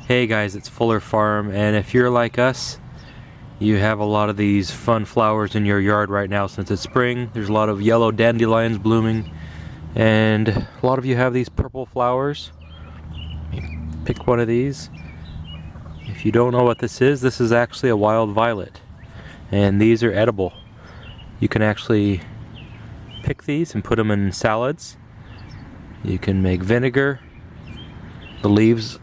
Hey guys, it's Fuller Farm, and if you're like us, you have a lot of these fun flowers in your yard right now since it's spring. There's a lot of yellow dandelions blooming, and a lot of you have these purple flowers. Pick one of these. If you don't know what this is actually a wild violet, and these are edible. You can actually pick these and put them in salads. You can make vinegar. The leaves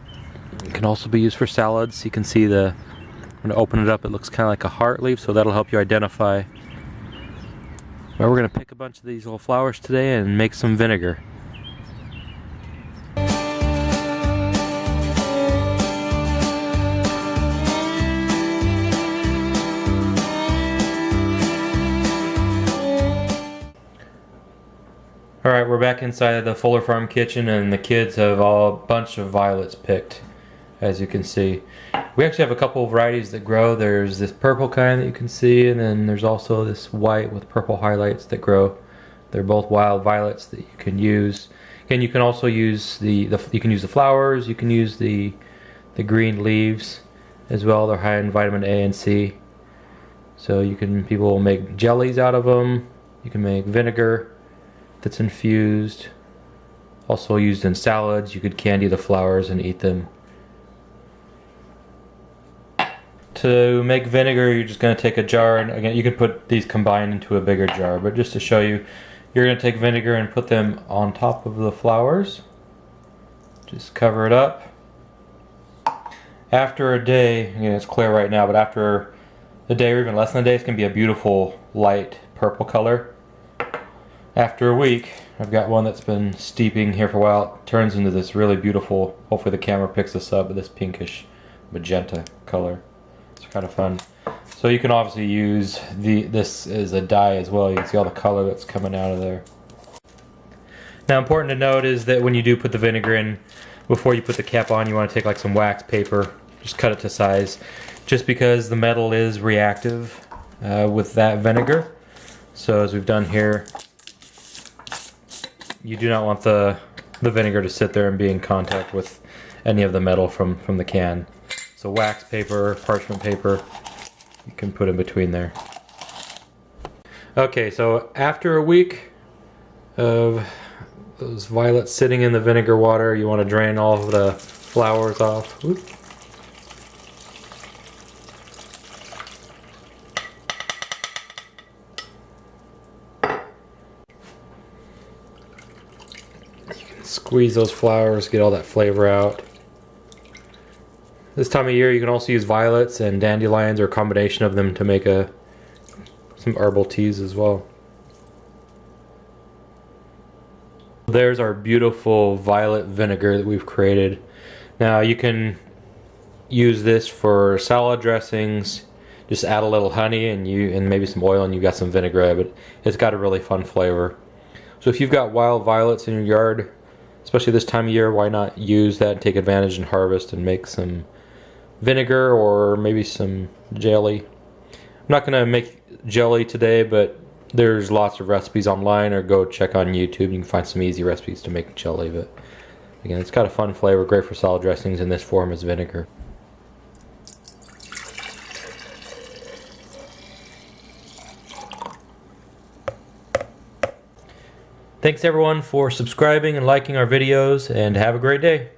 can also be used for salads. You can see I'm going to open it up, it looks kind of like a heart leaf, so that'll help you identify. Well, we're going to pick a bunch of these little flowers today and make some vinegar. Alright, we're back inside the Fuller Farm kitchen, and the kids have a bunch of violets picked, as you can see. We actually have a couple of varieties that grow. There's this purple kind that you can see, and then there's also this white with purple highlights that grow. They're both wild violets that you can use. Again, you can also use you can use the flowers, you can use the green leaves as well. They're high in vitamin A and C. So people make jellies out of them. You can make vinegar that's infused, also used in salads. You could candy the flowers and eat them. To make vinegar, you're just going to take a jar, and again, you could put these combined into a bigger jar, but just to show you, you're going to take vinegar and put them on top of the flowers. Just cover it up. After a day, again, it's clear right now, but after a day or even less than a day, it's going to be a beautiful light purple color. After a week, I've got one that's been steeping here for a while. It turns into this really beautiful, hopefully the camera picks this up, but this pinkish magenta color. It's kind of fun. So you can obviously use this as a dye as well. You can see all the color that's coming out of there. Now, important to note is that when you do put the vinegar in, before you put the cap on, you want to take like some wax paper, just cut it to size, just because the metal is reactive with that vinegar. So as we've done here, you do not want the vinegar to sit there and be in contact with any of the metal from the can. So wax paper, parchment paper, you can put in between there. Okay, so after a week of those violets sitting in the vinegar water, you want to drain all of the flowers off. Oop. Squeeze those flowers, get all that flavor out. This time of year you can also use violets and dandelions or a combination of them to make some herbal teas as well. There's our beautiful violet vinegar that we've created. Now you can use this for salad dressings. Just add a little honey and maybe some oil and you've got some vinaigrette, but it's got a really fun flavor. So if you've got wild violets in your yard, especially this time of year, why not use that and take advantage and harvest and make some vinegar or maybe some jelly. I'm not going to make jelly today, but there's lots of recipes online, or go check on YouTube. You can find some easy recipes to make jelly, but again, it's got a fun flavor, great for salad dressings in this form as vinegar. Thanks everyone for subscribing and liking our videos, and have a great day.